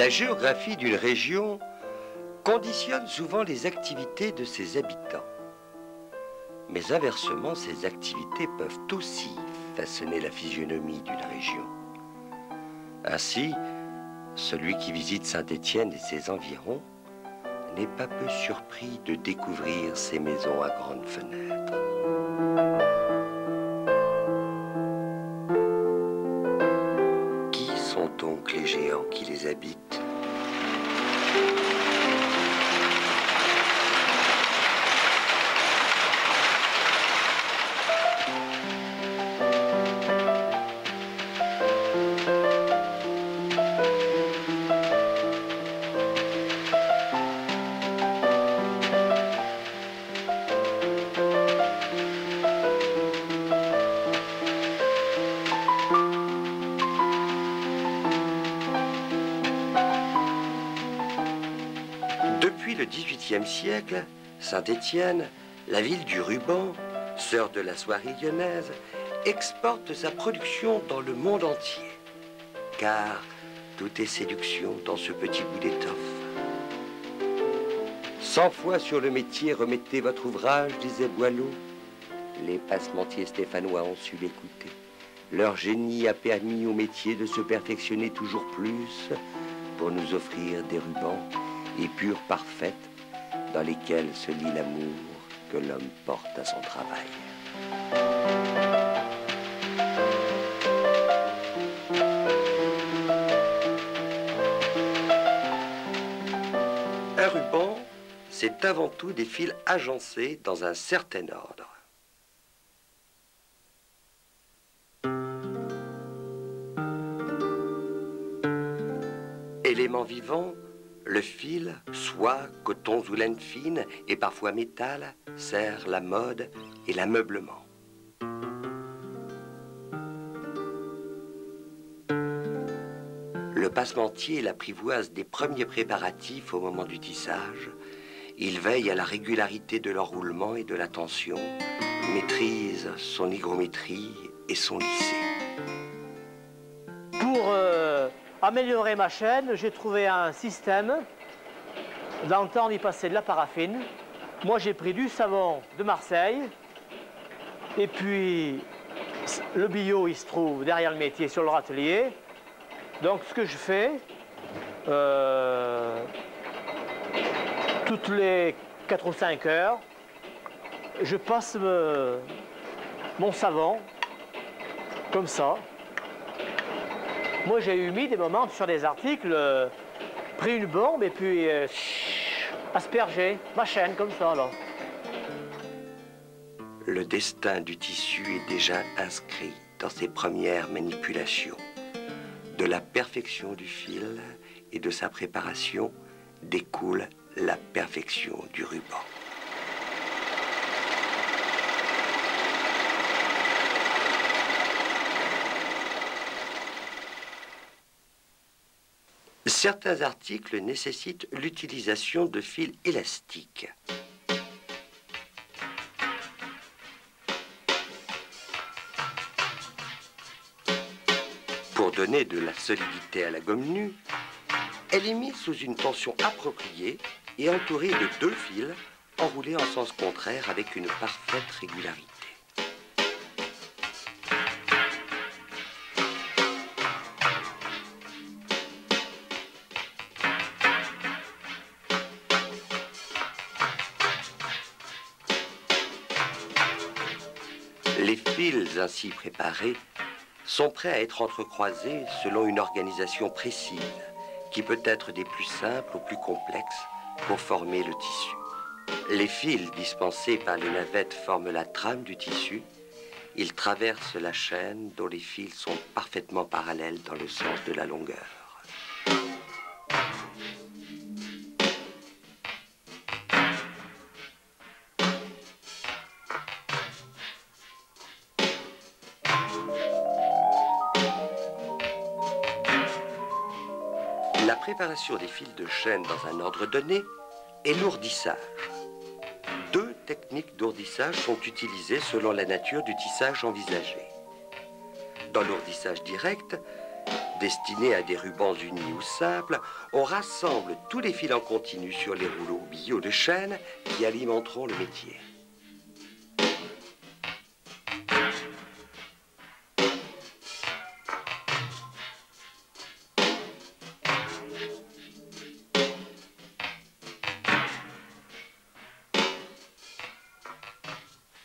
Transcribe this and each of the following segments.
La géographie d'une région conditionne souvent les activités de ses habitants. Mais inversement, ces activités peuvent aussi façonner la physionomie d'une région. Ainsi, celui qui visite Saint-Étienne et ses environs n'est pas peu surpris de découvrir ces maisons à grandes fenêtres. Qui sont donc les géants qui les habitent ? Depuis le XVIIIe siècle, Saint-Étienne, la ville du ruban, sœur de la soierie lyonnaise, exporte sa production dans le monde entier. Car tout est séduction dans ce petit bout d'étoffe. 100 fois sur le métier, remettez votre ouvrage, disait Boileau. Les passementiers stéphanois ont su l'écouter. Leur génie a permis au métier de se perfectionner toujours plus pour nous offrir des rubans épures parfaites dans lesquelles se lie l'amour que l'homme porte à son travail. Un ruban, c'est avant tout des fils agencés dans un certain ordre. Élément vivant, le fil, soie, coton ou laine fine et parfois métal, sert la mode et l'ameublement. Le passementier l'apprivoise des premiers préparatifs au moment du tissage. Il veille à la régularité de l'enroulement et de la tension, maîtrise son hygrométrie et son lissé. Pour améliorer ma chaîne, j'ai trouvé un système. Dans le temps, on y passait de la paraffine. Moi, j'ai pris du savon de Marseille. Et puis, le bio, il se trouve derrière le métier, sur le râtelier. Donc, ce que je fais, toutes les 4 ou 5 heures, je passe mon savon, comme ça. Moi, j'ai eu mis des moments sur des articles, pris une bombe et puis aspergé ma chaîne comme ça, là. Le destin du tissu est déjà inscrit dans ses premières manipulations. De la perfection du fil et de sa préparation découle la perfection du ruban. Certains articles nécessitent l'utilisation de fils élastiques. Pour donner de la solidité à la gomme nue, elle est mise sous une tension appropriée et entourée de 2 fils enroulés en sens contraire avec une parfaite régularité. Les fils ainsi préparés sont prêts à être entrecroisés selon une organisation précise, qui peut être des plus simples aux plus complexes pour former le tissu. Les fils dispensés par les navettes forment la trame du tissu. Ils traversent la chaîne dont les fils sont parfaitement parallèles dans le sens de la longueur. La préparation des fils de chaîne dans un ordre donné est l'ourdissage. 2 techniques d'ourdissage sont utilisées selon la nature du tissage envisagé. Dans l'ourdissage direct, Destinés à des rubans unis ou simples, on rassemble tous les fils en continu sur les rouleaux billots de chaîne qui alimenteront le métier.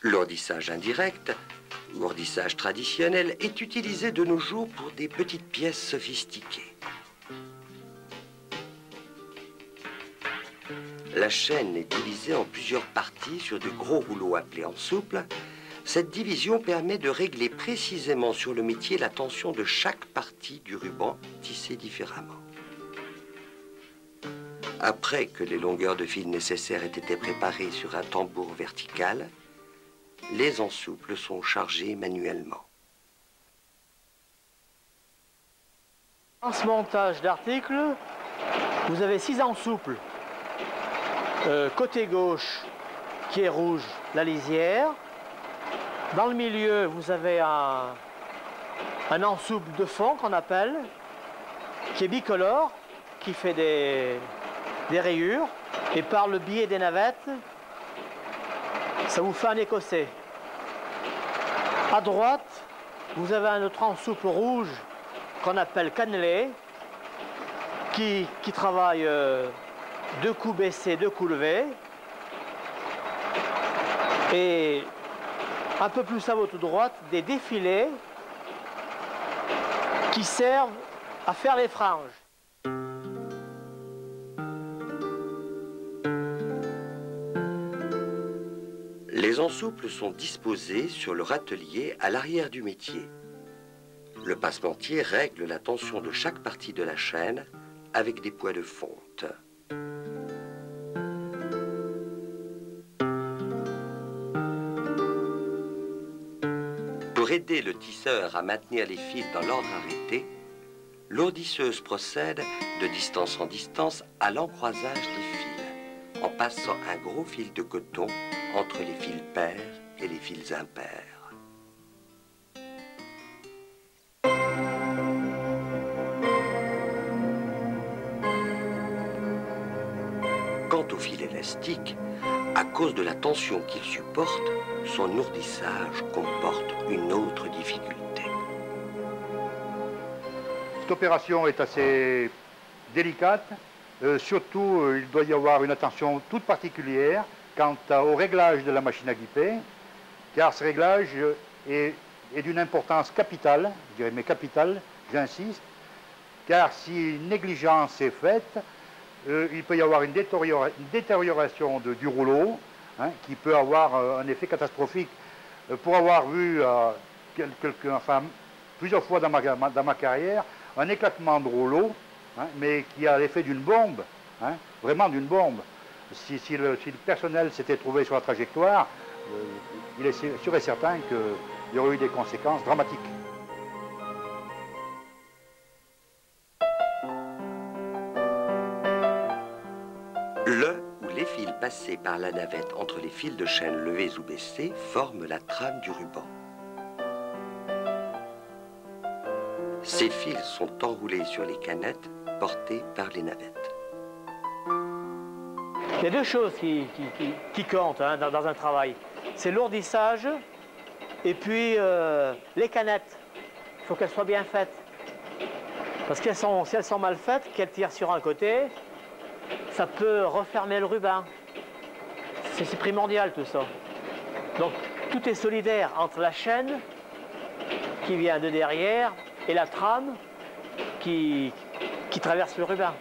L'ourdissage indirect, ourdissage traditionnel, est utilisé de nos jours pour des petites pièces sophistiquées. La chaîne est divisée en plusieurs parties sur de gros rouleaux appelés en souple. Cette division permet de régler précisément sur le métier la tension de chaque partie du ruban tissé différemment. Après que les longueurs de fil nécessaires aient été préparées sur un tambour vertical, les ensouples sont chargés manuellement. Dans ce montage d'articles, vous avez 6 ensouples. Côté gauche, qui est rouge, la lisière. Dans le milieu, vous avez un ensouple de fond qu'on appelle, qui est bicolore, qui fait des rayures. Et par le biais des navettes, ça vous fait un écossais. À droite, vous avez un autre ensouple rouge qu'on appelle cannelé, qui travaille 2 coups baissés, 2 coups levés. Et un peu plus à votre droite, des défilés qui servent à faire les franges. Les ensouples sont disposés sur le râtelier à l'arrière du métier. Le passementier règle la tension de chaque partie de la chaîne avec des poids de fonte. Pour aider le tisseur à maintenir les fils dans l'ordre arrêté, l'ourdisseuse procède de distance en distance à l'encroisage des fils, en passant un gros fil de coton entre les fils pairs et les fils impairs. Quant au fil élastique, à cause de la tension qu'il supporte, son ourdissage comporte une autre difficulté. Cette opération est assez délicate. Surtout, il doit y avoir une attention toute particulière quant au réglage de la machine à guiper, car ce réglage est d'une importance capitale, je dirais, mais capitale, j'insiste, car si une négligence est faite, il peut y avoir une détérioration du rouleau, hein, qui peut avoir un effet catastrophique. Pour avoir vu plusieurs fois dans ma carrière, un éclatement de rouleau, hein, mais qui a l'effet d'une bombe, hein, vraiment d'une bombe. Si le personnel s'était trouvé sur la trajectoire, il est sûr et certain qu'il y aurait eu des conséquences dramatiques. Le ou les fils passés par la navette entre les fils de chaîne levés ou baissés forment la trame du ruban. Ces fils sont enroulés sur les canettes portées par les navettes. Il y a 2 choses qui comptent, hein, dans un travail. C'est l'ourdissage et puis les canettes. Il faut qu'elles soient bien faites. Parce que si elles sont mal faites, qu'elles tirent sur un côté, ça peut refermer le ruban. C'est primordial tout ça. Donc tout est solidaire entre la chaîne qui vient de derrière et la trame qui traverse le ruban.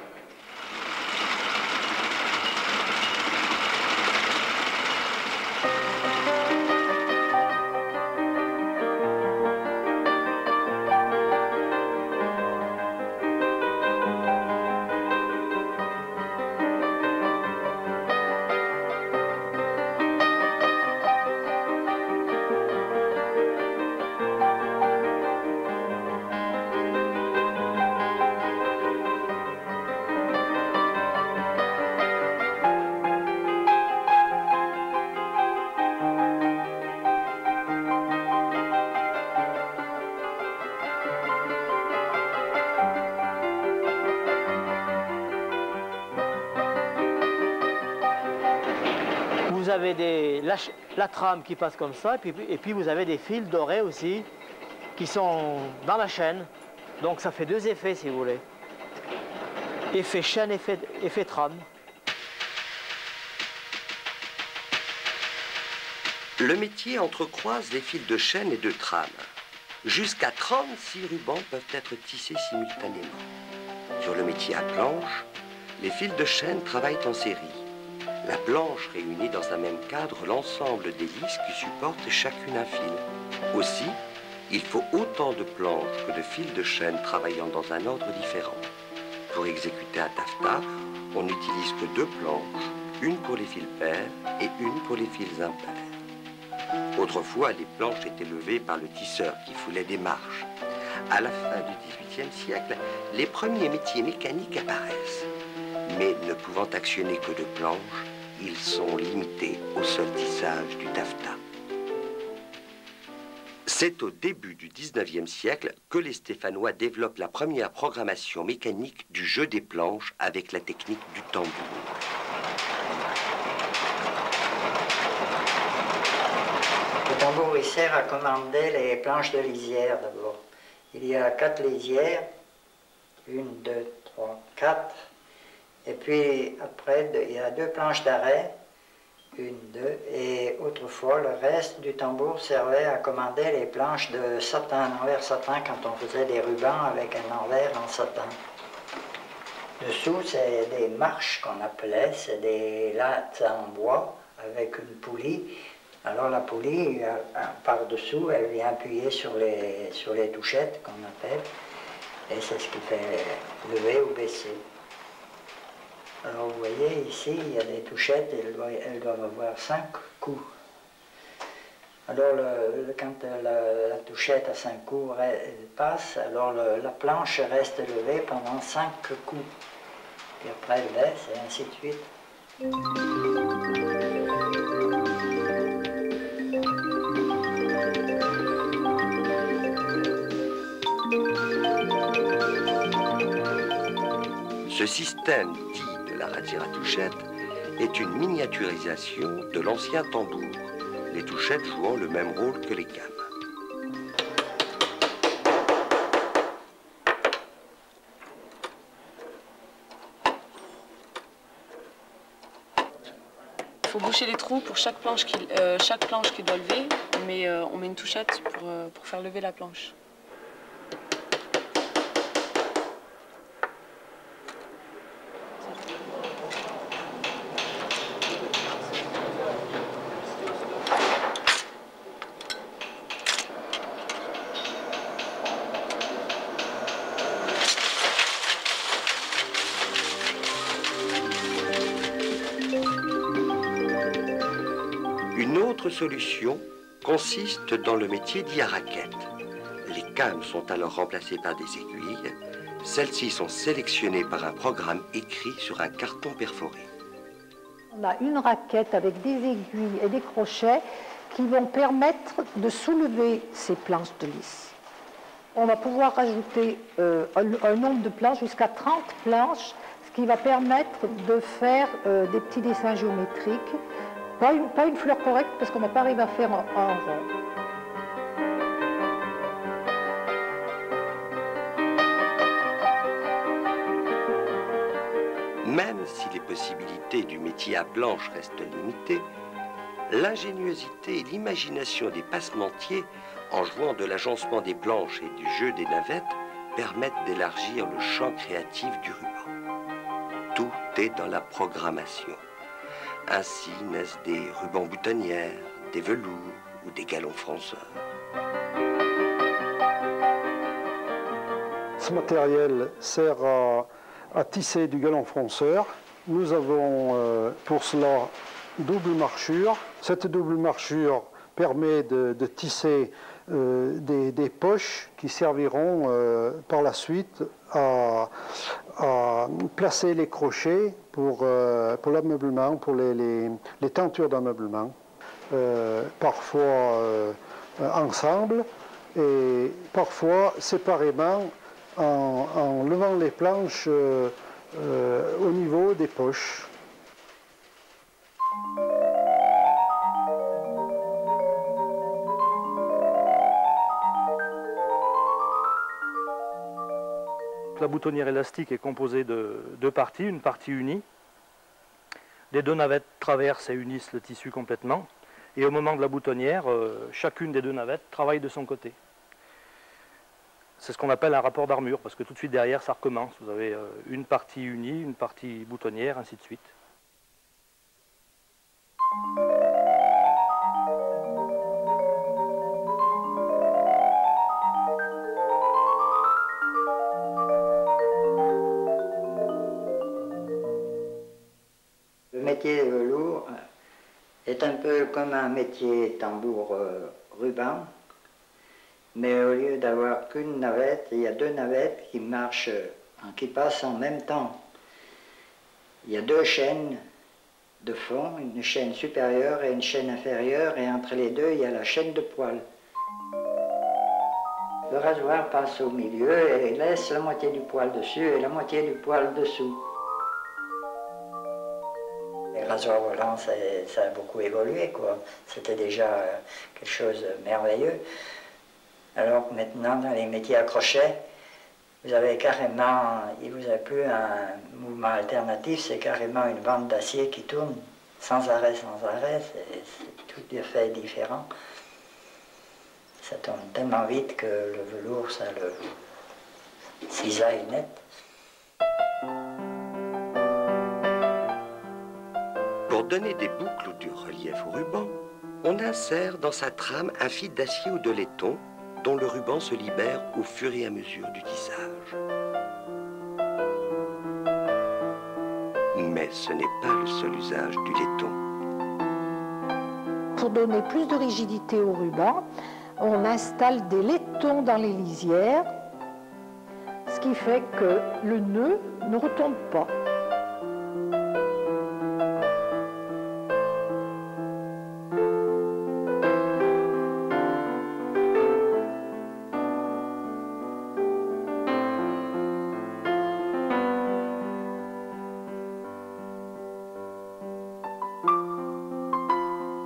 vous avez la trame qui passe comme ça, et puis vous avez des fils dorés aussi qui sont dans la chaîne. Donc ça fait deux effets si vous voulez. Effet chaîne, effet trame. Le métier entrecroise les fils de chaîne et de trame. Jusqu'à 36 rubans peuvent être tissés simultanément. Sur le métier à planche, les fils de chaîne travaillent en série. La planche réunit dans un même cadre l'ensemble des lisses qui supportent chacune un fil. Aussi, il faut autant de planches que de fils de chaîne travaillant dans un ordre différent. Pour exécuter un taffetas, on n'utilise que deux planches, une pour les fils pairs et une pour les fils impairs. Autrefois, les planches étaient levées par le tisseur qui foulait des marches. À la fin du XVIIIe siècle, les premiers métiers mécaniques apparaissent. Mais ne pouvant actionner que deux planches, ils sont limités au seul tissage du taffetas. C'est au début du XIXe siècle que les Stéphanois développent la première programmation mécanique du jeu des planches avec la technique du tambour. Le tambour, il sert à commander les planches de lisière d'abord. Il y a 4 lisières, 1, 2, 3, 4. Et puis après, il y a 2 planches d'arrêt, 1, 2. Et autrefois, le reste du tambour servait à commander les planches de satin, envers satin, quand on faisait des rubans avec un envers en satin. Dessous, c'est des marches qu'on appelait, c'est des lattes en bois avec une poulie. Alors la poulie, par-dessous, elle vient appuyer sur les touchettes qu'on appelle, et c'est ce qui fait lever ou baisser. Alors vous voyez ici, il y a des touchettes, et elles doivent avoir 5 coups. Alors quand la touchette à 5 coups passe, alors la planche reste levée pendant 5 coups. Puis après elle baisse, et ainsi de suite. Ce système dit de la radière à touchette est une miniaturisation de l'ancien tambour, les touchettes jouant le même rôle que les gammes. Il faut boucher les trous pour chaque planche qui doit lever. On met une touchette pour faire lever la planche. Une autre solution consiste dans le métier dit à raquette. Les cames sont alors remplacées par des aiguilles. Celles-ci sont sélectionnées par un programme écrit sur un carton perforé. On a une raquette avec des aiguilles et des crochets qui vont permettre de soulever ces planches de lisse. On va pouvoir rajouter un nombre de planches, jusqu'à 30 planches, ce qui va permettre de faire des petits dessins géométriques. Pas une fleur correcte parce qu'on n'a pas arrivé à faire un rond. Même si les possibilités du métier à planche restent limitées, l'ingéniosité et l'imagination des passementiers, en jouant de l'agencement des planches et du jeu des navettes, permettent d'élargir le champ créatif du ruban. Tout est dans la programmation. Ainsi naissent des rubans boutonnières, des velours ou des galons fronceurs. Ce matériel sert à tisser du galon fronceur. Nous avons pour cela double marchure. Cette double marchure permet de tisser des poches qui serviront par la suite à placer les crochets pour l'ameublement, pour les tentures d'ameublement, parfois ensemble et parfois séparément en levant les planches au niveau des poches. la boutonnière élastique est composée de deux parties, une partie unie. Les deux navettes traversent et unissent le tissu complètement. Et au moment de la boutonnière, chacune des deux navettes travaille de son côté. C'est ce qu'on appelle un rapport d'armure, parce que tout de suite derrière, ça recommence. Vous avez une partie unie, une partie boutonnière, ainsi de suite. Le métier de velours est un peu comme un métier tambour-ruban, mais au lieu d'avoir qu'une navette, il y a deux navettes qui marchent, qui passent en même temps. Il y a deux chaînes de fond, une chaîne supérieure et une chaîne inférieure, et entre les deux, il y a la chaîne de poil. Le rasoir passe au milieu et laisse la moitié du poil dessus et la moitié du poil dessous. Les rasoirs volants, ça a beaucoup évolué, quoi. C'était déjà quelque chose de merveilleux. Alors que maintenant, dans les métiers à crochet, vous avez carrément, il vous a plus un mouvement alternatif, c'est carrément une bande d'acier qui tourne sans arrêt, c'est tout à fait différent. Ça tourne tellement vite que le velours, ça le cisaille net. Pour donner des boucles ou du relief au ruban, on insère dans sa trame un fil d'acier ou de laiton dont le ruban se libère au fur et à mesure du tissage. Mais ce n'est pas le seul usage du laiton. Pour donner plus de rigidité au ruban, on installe des laitons dans les lisières, ce qui fait que le nœud ne retombe pas.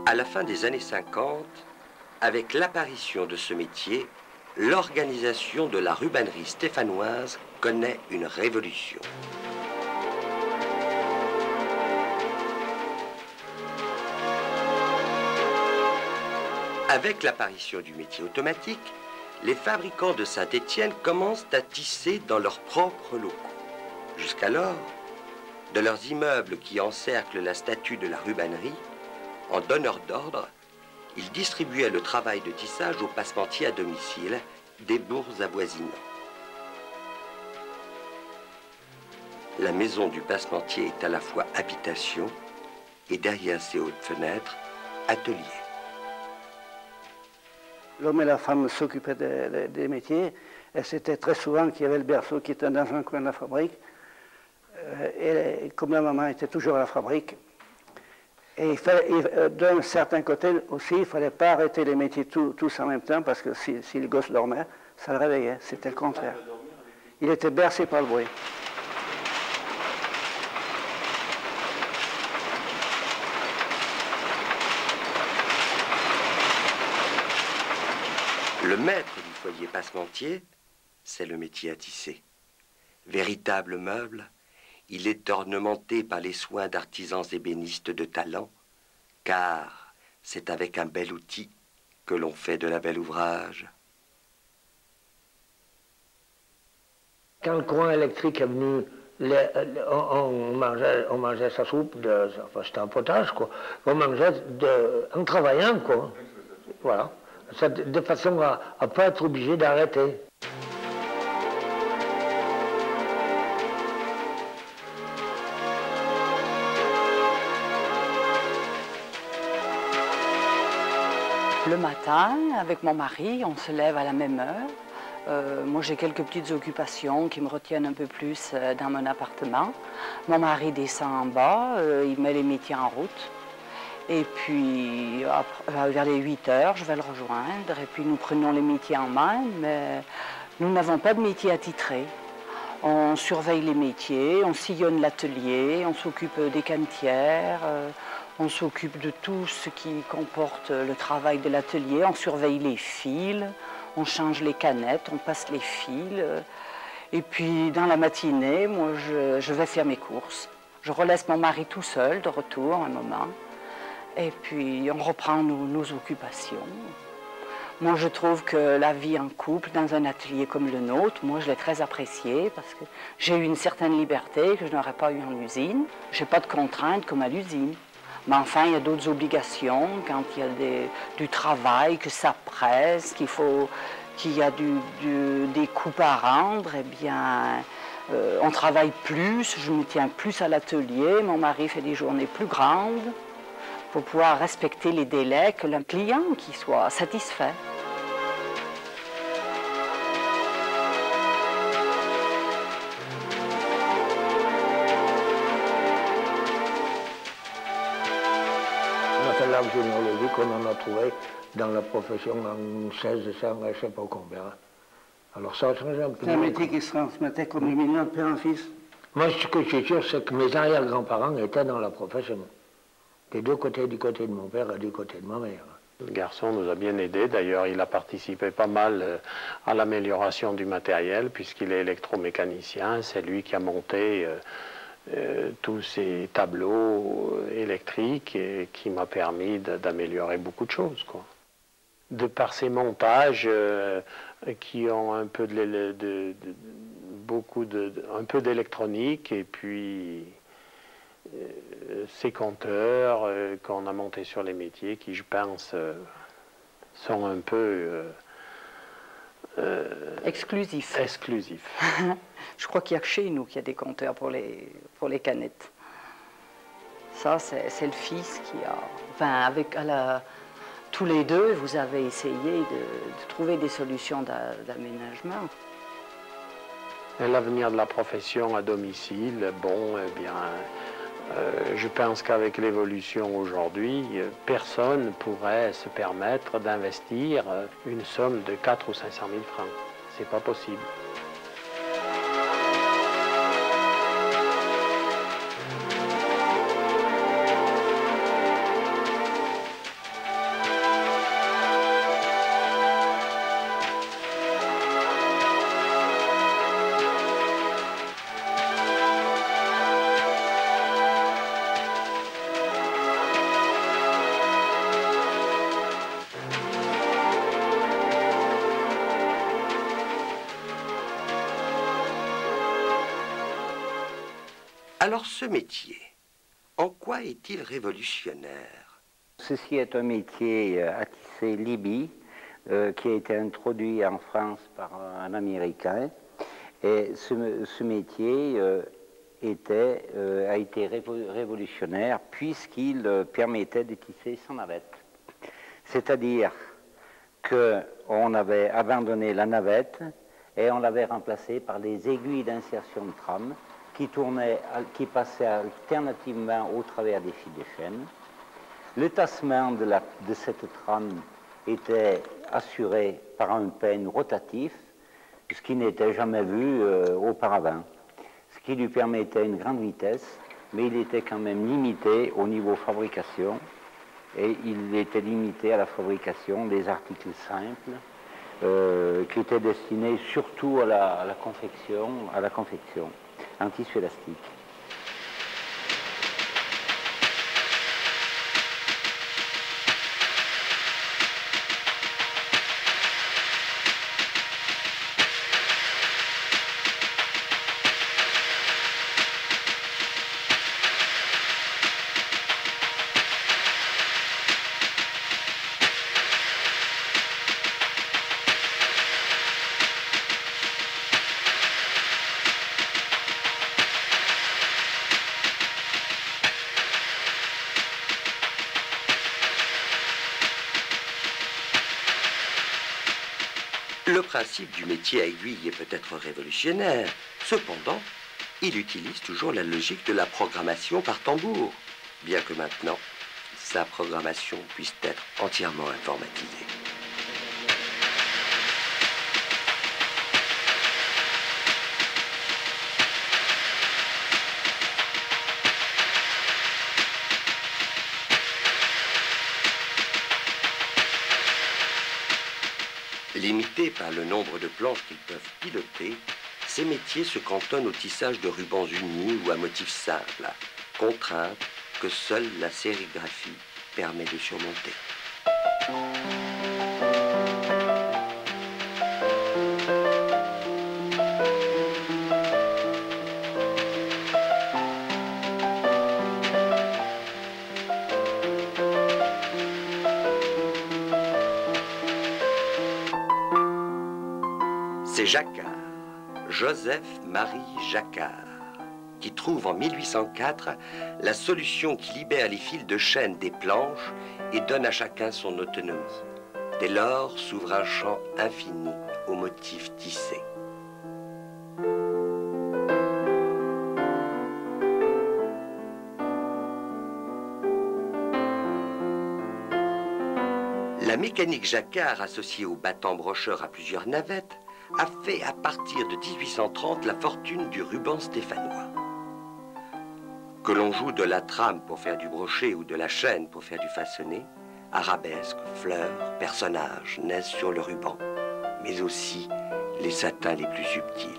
À la fin des années 50, avec l'apparition de ce métier, l'organisation de la rubannerie stéphanoise connaît une révolution. Avec l'apparition du métier automatique, les fabricants de Saint-Étienne commencent à tisser dans leurs propres locaux. Jusqu'alors, de leurs immeubles qui encerclent la statue de la rubannerie, en donneur d'ordre, ils distribuaient le travail de tissage aux passementiers à domicile des bourgs avoisinants. La maison du passementier est à la fois habitation et derrière ses hautes fenêtres, atelier. L'homme et la femme s'occupaient des métiers, et c'était très souvent qu'il y avait le berceau qui était dans un coin de la fabrique. Et comme la maman était toujours à la fabrique, et d'un certain côté aussi, il ne fallait pas arrêter les métiers tous en même temps, parce que si le gosse dormait, ça le réveillait. C'était le contraire. Il était bercé par le bruit. Le maître du foyer passementier, c'est le métier à tisser. Véritable meuble, il est ornementé par les soins d'artisans ébénistes de talent, car c'est avec un bel outil que l'on fait de la belle ouvrage. Quand le courant électrique est venu, on mangeait sa soupe, enfin, c'était un potage, quoi. On mangeait en travaillant, quoi. Voilà. De façon à ne pas être obligé d'arrêter. Le matin, avec mon mari, on se lève à la même heure. Moi, j'ai quelques petites occupations qui me retiennent un peu plus dans mon appartement. Mon mari descend en bas, il met les métiers en route. Et puis, vers les 8 heures, je vais le rejoindre. Et puis, nous prenons les métiers en main, mais nous n'avons pas de métier attitré. On surveille les métiers, on sillonne l'atelier, on s'occupe des canetières, on s'occupe de tout ce qui comporte le travail de l'atelier, on surveille les fils, on change les canettes, on passe les fils. Et puis dans la matinée, moi je vais faire mes courses. Je relaisse mon mari tout seul de retour un moment. Et puis on reprend nos occupations. Moi je trouve que la vie en couple dans un atelier comme le nôtre, moi je l'ai très appréciée parce que j'ai eu une certaine liberté que je n'aurais pas eu en usine. Je n'ai pas de contraintes comme à l'usine. Mais enfin, il y a d'autres obligations quand il y a du travail, que ça presse, qu'il y a des coupes à rendre, eh bien, on travaille plus, je me tiens plus à l'atelier, mon mari fait des journées plus grandes pour pouvoir respecter les délais, que le client qui soit satisfait. L'arbre généalogique qu'on en a trouvé dans la profession en 1600, je ne sais pas combien. Alors ça a changé un peu. C'est un métier qui se transmettait comme les millions de père en fils. Moi, ce que je suis sûr, c'est que mes arrière-grands-parents étaient dans la profession. Des deux côtés, du côté de mon père et du côté de ma mère. Le garçon nous a bien aidés. D'ailleurs, il a participé pas mal à l'amélioration du matériel, puisqu'il est électromécanicien. C'est lui qui a monté tous ces tableaux électriques et qui m'a permis d'améliorer beaucoup de choses, quoi. De par ces montages qui ont un peu un peu d'électronique et puis ces compteurs qu'on a montés sur les métiers qui, je pense, sont un peu exclusifs. Je crois qu'il n'y a que chez nous qu'il y a des compteurs pour les canettes. Ça, c'est le fils qui a... Enfin, tous les deux, vous avez essayé de trouver des solutions d'aménagement. L'avenir de la profession à domicile, bon, eh bien, je pense qu'avec l'évolution aujourd'hui, personne ne pourrait se permettre d'investir une somme de 4 ou 500 000 francs. C'est pas possible. Alors ce métier, en quoi est-il révolutionnaire? Ceci est un métier à tisser libi qui a été introduit en France par un Américain. Et ce métier a été révolutionnaire puisqu'il permettait de tisser sans navette. C'est-à-dire qu'on avait abandonné la navette et on l'avait remplacée par des aiguilles d'insertion de trame qui passaient alternativement au travers des fils de chaîne. Le tassement de cette trame était assuré par un peigne rotatif, ce qui n'était jamais vu auparavant, ce qui lui permettait une grande vitesse, mais il était quand même limité au niveau fabrication, et il était limité à la fabrication des articles simples, qui étaient destinés surtout à la confection en tissu élastique. Le principe du métier à aiguille est peut-être révolutionnaire. Cependant, il utilise toujours la logique de la programmation par tambour, bien que maintenant, sa programmation puisse être entièrement informatisée. Limités par le nombre de planches qu'ils peuvent piloter, ces métiers se cantonnent au tissage de rubans unis ou à motifs simples, contraintes que seule la sérigraphie permet de surmonter. C'est Jacquard, Joseph-Marie Jacquard, qui trouve en 1804 la solution qui libère les fils de chêne des planches et donne à chacun son autonomie. Dès lors s'ouvre un champ infini aux motifs tissés. La mécanique Jacquard, associée au battant brocheur à plusieurs navettes, a fait à partir de 1830 la fortune du ruban stéphanois. Que l'on joue de la trame pour faire du brochet ou de la chaîne pour faire du façonné, arabesques, fleurs, personnages naissent sur le ruban, mais aussi les satins les plus subtils.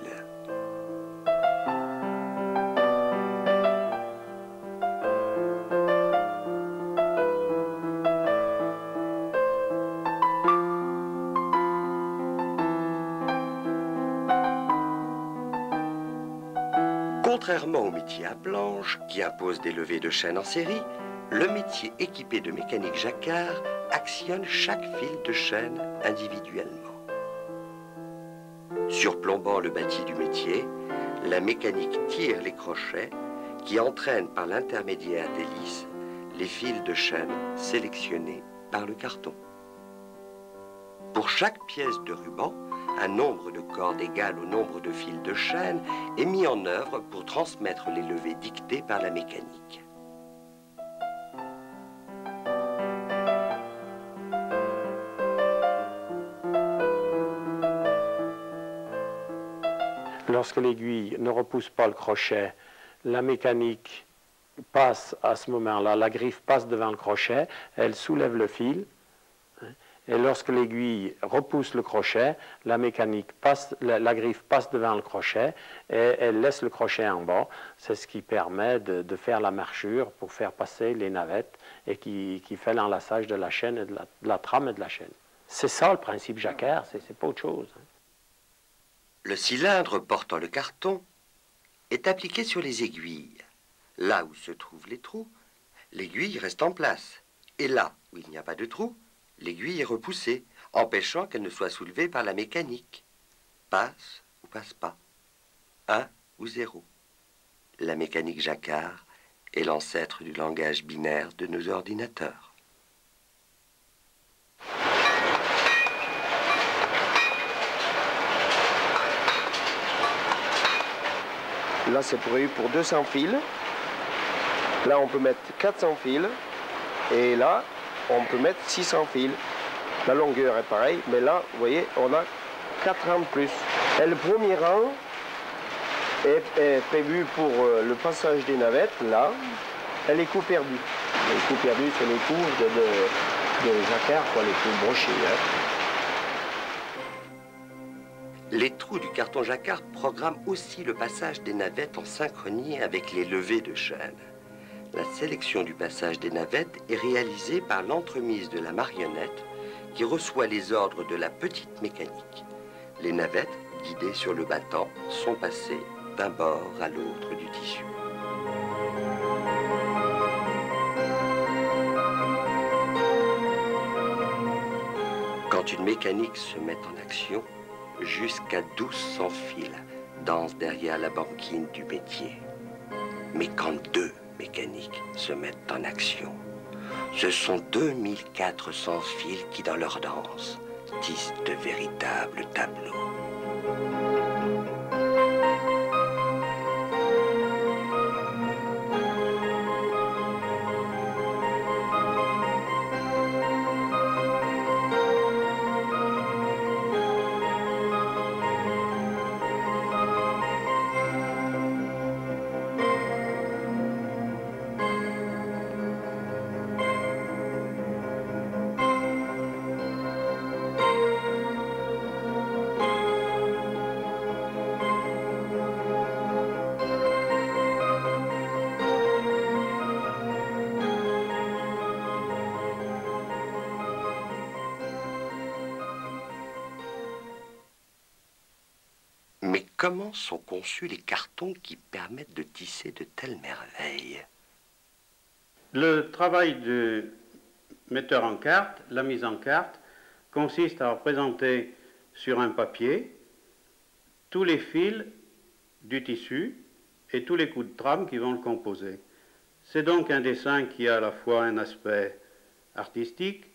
Contrairement au métier à planche, qui impose des levées de chaîne en série, le métier équipé de mécanique Jacquard actionne chaque fil de chaîne individuellement. Surplombant le bâti du métier, la mécanique tire les crochets qui entraînent par l'intermédiaire des lisses les fils de chaîne sélectionnés par le carton. Pour chaque pièce de ruban, un nombre de cordes égal au nombre de fils de chaîne est mis en œuvre pour transmettre les levées dictées par la mécanique. Lorsque l'aiguille ne repousse pas le crochet, la mécanique passe à ce moment-là, la griffe passe devant le crochet, elle soulève le fil. Et lorsque l'aiguille repousse le crochet, la mécanique passe, la griffe passe devant le crochet et elle laisse le crochet en bas. C'est ce qui permet de faire la marchure pour faire passer les navettes et qui fait l'enlaçage de la chaîne, et de la trame et de la chaîne. C'est ça le principe Jacquard, c'est pas autre chose. Le cylindre portant le carton est appliqué sur les aiguilles. Là où se trouvent les trous, l'aiguille reste en place. Et là où il n'y a pas de trou, l'aiguille est repoussée, empêchant qu'elle ne soit soulevée par la mécanique. Passe ou passe pas. 1 ou 0. La mécanique Jacquard est l'ancêtre du langage binaire de nos ordinateurs. Là, c'est prévu pour 200 fils. Là, on peut mettre 400 fils. Et là, on peut mettre 600 fils. La longueur est pareille, mais là, vous voyez, on a 4 rangs de plus. Et le premier rang est prévu pour le passage des navettes, là. Et les coups perdus. Les coups perdus, c'est les coups de Jacquard, quoi, les coups brochés. Hein. Les trous du carton Jacquard programment aussi le passage des navettes en synchronie avec les levées de chaîne. La sélection du passage des navettes est réalisée par l'entremise de la marionnette qui reçoit les ordres de la petite mécanique. Les navettes, guidées sur le battant, sont passées d'un bord à l'autre du tissu. Quand une mécanique se met en action, jusqu'à 1200 fils dansent derrière la banquine du métier. Mais quand 2 mécaniques se mettent en action, ce sont 2400 fils qui, dans leur danse, tissent de véritables tableaux. comment sont conçus les cartons qui permettent de tisser de telles merveilles? Le travail du metteur en carte, la mise en carte, consiste à représenter sur un papier tous les fils du tissu et tous les coups de trame qui vont le composer. C'est donc un dessin qui a à la fois un aspect artistique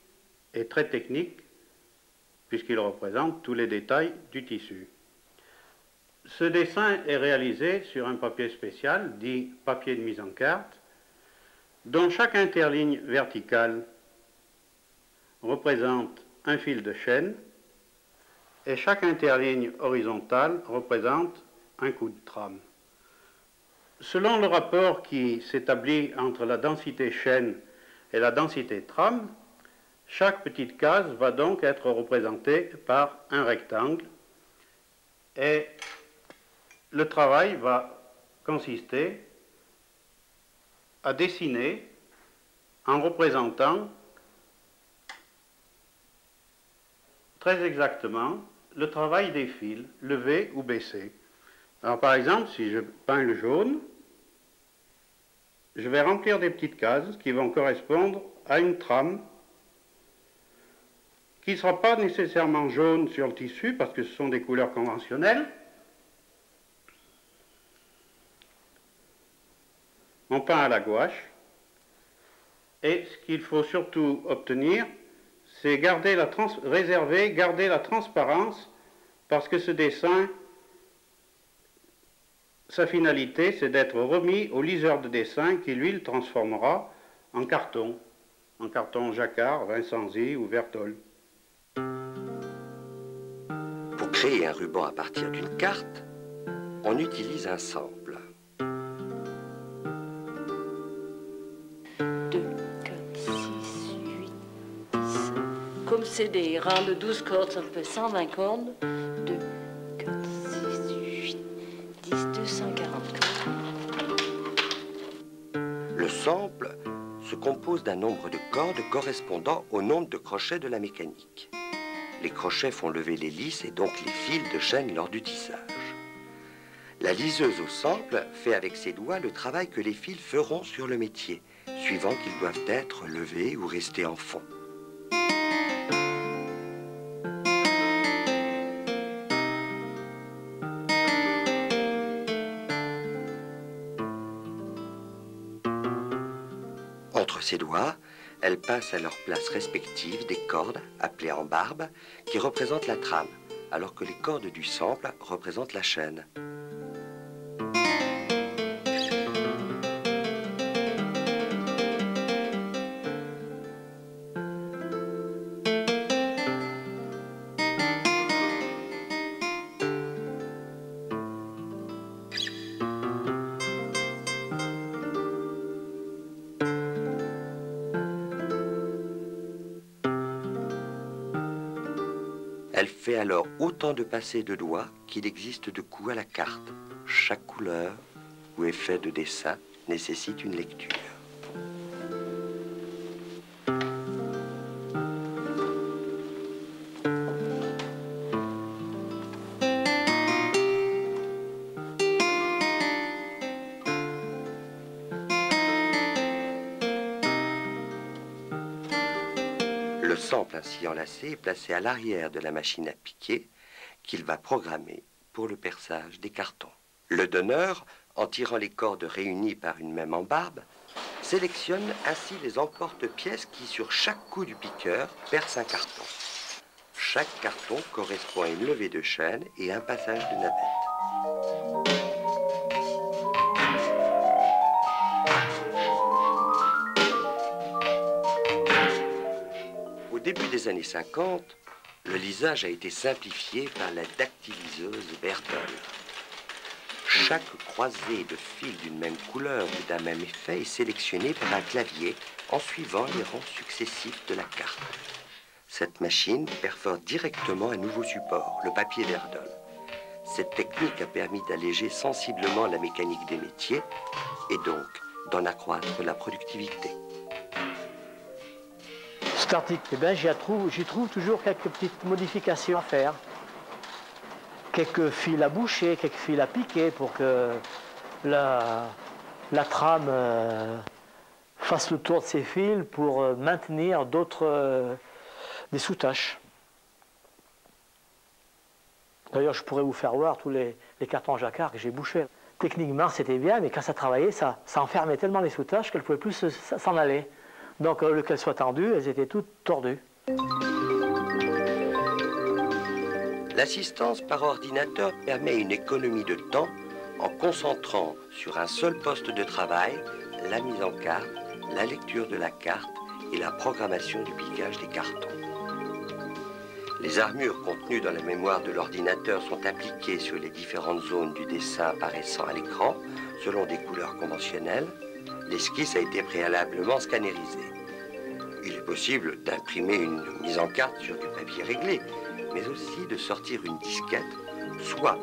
et très technique, puisqu'il représente tous les détails du tissu. Ce dessin est réalisé sur un papier spécial, dit papier de mise en carte, dont chaque interligne verticale représente un fil de chaîne et chaque interligne horizontale représente un coup de trame. Selon le rapport qui s'établit entre la densité chaîne et la densité trame, chaque petite case va donc être représentée par un rectangle et le travail va consister à dessiner en représentant très exactement le travail des fils, levés ou baissés. Alors par exemple, si je peins le jaune, je vais remplir des petites cases qui vont correspondre à une trame qui ne sera pas nécessairement jaune sur le tissu parce que ce sont des couleurs conventionnelles. On peint à la gouache et ce qu'il faut surtout obtenir, c'est garder la transparence parce que ce dessin, sa finalité, c'est d'être remis au liseur de dessin qui, lui, le transformera en carton jacquard, Vincenzi ou Vertol. Pour créer un ruban à partir d'une carte, on utilise un sample. 2, 4, 6, 8, 10. Comme c'est des rangs de 12 cordes, ça fait 120 cordes. 2, 4, 6, 8, 10, 240 cordes. Le sample se compose d'un nombre de cordes correspondant au nombre de crochets de la mécanique. Les crochets font lever les lisses et donc les fils de chaîne lors du tissage. La liseuse au sample fait avec ses doigts le travail que les fils feront sur le métier, suivant qu'ils doivent être levés ou rester en fond. Entre ses doigts, elle passe à leur place respective des cordes, appelées en barbe, qui représentent la trame, alors que les cordes du sample représentent la chaîne. Elle fait alors autant de passés de doigts qu'il existe de coups à la carte. Chaque couleur ou effet de dessin nécessite une lecture. Le sample ainsi enlacé est placé à l'arrière de la machine à piquer qu'il va programmer pour le perçage des cartons. Le donneur, en tirant les cordes réunies par une même embarbe, sélectionne ainsi les emporte-pièces qui, sur chaque coup du piqueur, percent un carton. Chaque carton correspond à une levée de chaîne et un passage de navette. Au début des années 50, le lisage a été simplifié par la dactyliseuse Vertol. Chaque croisée de fils d'une même couleur ou d'un même effet est sélectionnée par un clavier en suivant les rangs successifs de la carte. Cette machine perfore directement un nouveau support, le papier Verdol. Cette technique a permis d'alléger sensiblement la mécanique des métiers et donc d'en accroître la productivité. Cet article, eh bien, j'y trouve toujours quelques petites modifications à faire. quelques fils à boucher, quelques fils à piquer pour que la trame fasse le tour de ses fils pour maintenir des sous-tâches. D'ailleurs, je pourrais vous faire voir tous les cartons jacquard que j'ai bouchés. Techniquement, c'était bien, mais quand ça travaillait, ça enfermait tellement les sous-tâches qu'elles ne pouvaient plus s'en aller. Donc, au lieu qu'elles soient tendues, elles étaient toutes tordues. L'assistance par ordinateur permet une économie de temps en concentrant sur un seul poste de travail la mise en carte, la lecture de la carte et la programmation du piquage des cartons. Les armures contenues dans la mémoire de l'ordinateur sont appliquées sur les différentes zones du dessin apparaissant à l'écran selon des couleurs conventionnelles. L'esquisse a été préalablement scannérisée. Il est possible d'imprimer une mise en carte sur du papier réglé, mais aussi de sortir une disquette, soit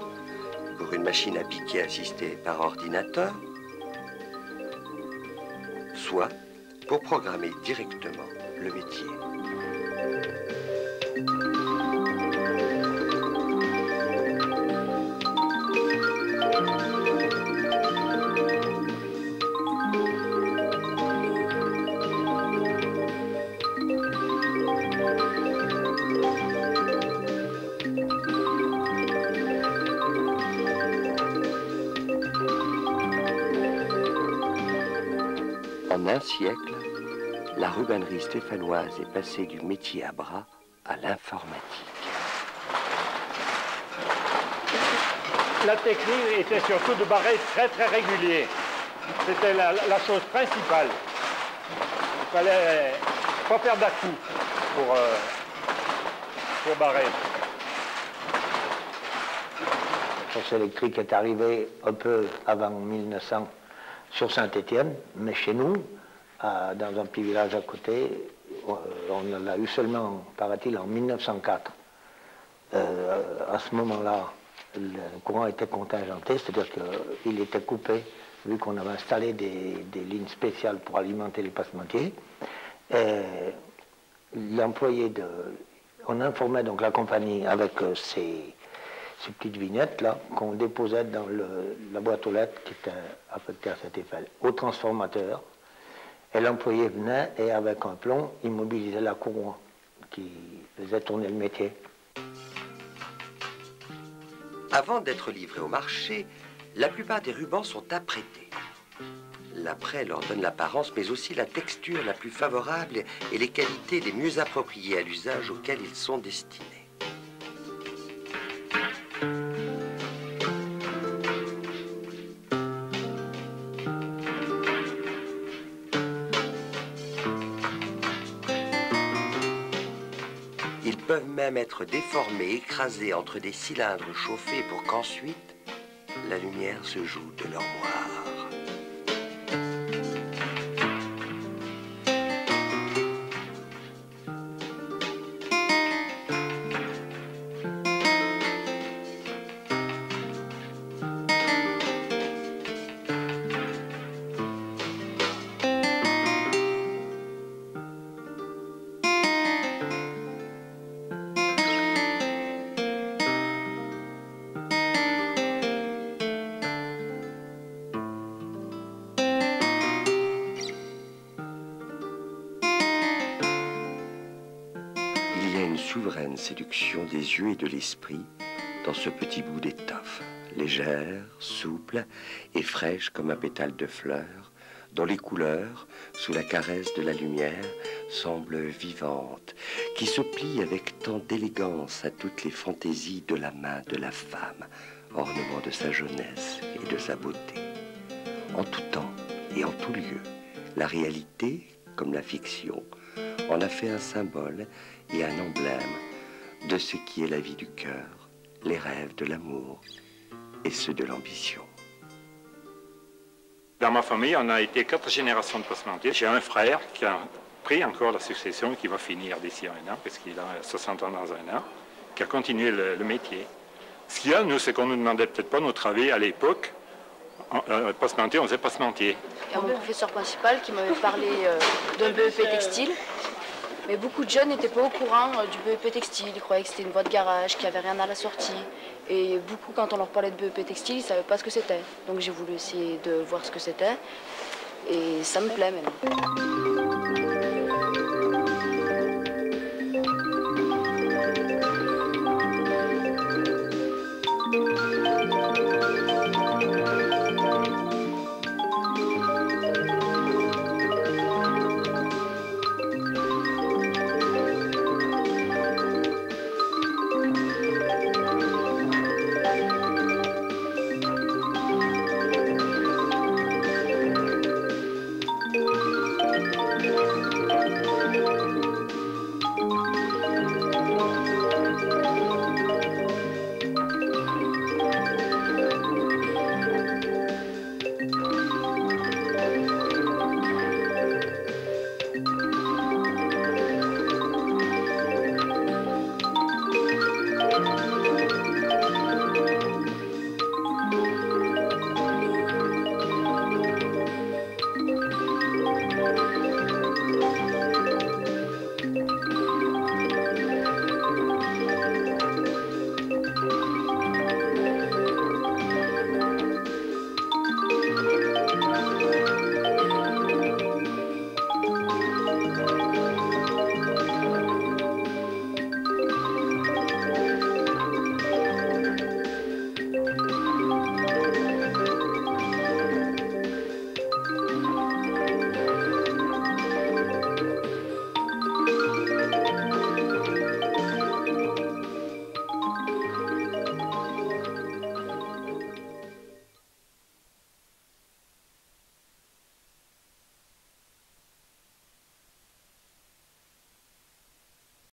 pour une machine à piquer assistée par ordinateur, soit pour programmer directement le métier. En un siècle, la rubannerie stéphanoise est passée du métier à bras à l'informatique. La technique était surtout de barrer très très régulier. C'était la chose principale. Il fallait pas faire d'à-coups pour barrer. La force électrique est arrivée un peu avant 1900 sur Saint-Étienne, mais chez nous, dans un petit village à côté, on l'a eu seulement, paraît-il, en 1904. À ce moment-là, le courant était contingenté, c'est-à-dire qu'il était coupé, vu qu'on avait installé des lignes spéciales pour alimenter les passementiers. On informait donc la compagnie avec ces petites vignettes là qu'on déposait dans la boîte aux lettres qui était affectée à cet effet au transformateur, et l'employé venait et avec un plomb immobilisait la courroie qui faisait tourner le métier. Avant d'être livrés au marché, la plupart des rubans sont apprêtés. L'apprêt leur donne l'apparence mais aussi la texture la plus favorable et les qualités les mieux appropriées à l'usage auquel ils sont destinés. Ils peuvent même être déformés, écrasés entre des cylindres chauffés pour qu'ensuite la lumière se joue de leur moire. Il y a une souveraine séduction des yeux et de l'esprit dans ce petit bout d'étoffe, légère, souple et fraîche comme un pétale de fleur, dont les couleurs, sous la caresse de la lumière, semblent vivantes, qui se plient avec tant d'élégance à toutes les fantaisies de la main de la femme, ornement de sa jeunesse et de sa beauté. En tout temps et en tout lieu, la réalité, comme la fiction, en a fait un symbole et un emblème de ce qui est la vie du cœur, les rêves de l'amour et ceux de l'ambition. Dans ma famille, on a été 4 générations de passementiers. J'ai un frère qui a pris encore la succession, qui va finir d'ici un an, parce qu'il a 60 ans dans un an, qui a continué le métier. Ce qu'il y a, nous, c'est qu'on ne nous demandait peut-être pas notre avis à l'époque. Passementier, on faisait passementier. Il y a mon professeur principal qui m'avait parlé d'un BEP textile. Mais beaucoup de jeunes n'étaient pas au courant du BEP textile, ils croyaient que c'était une voie de garage, qu'il n'y avait rien à la sortie. Et beaucoup, quand on leur parlait de BEP textile, ils ne savaient pas ce que c'était. Donc j'ai voulu essayer de voir ce que c'était. Et ça me plaît maintenant.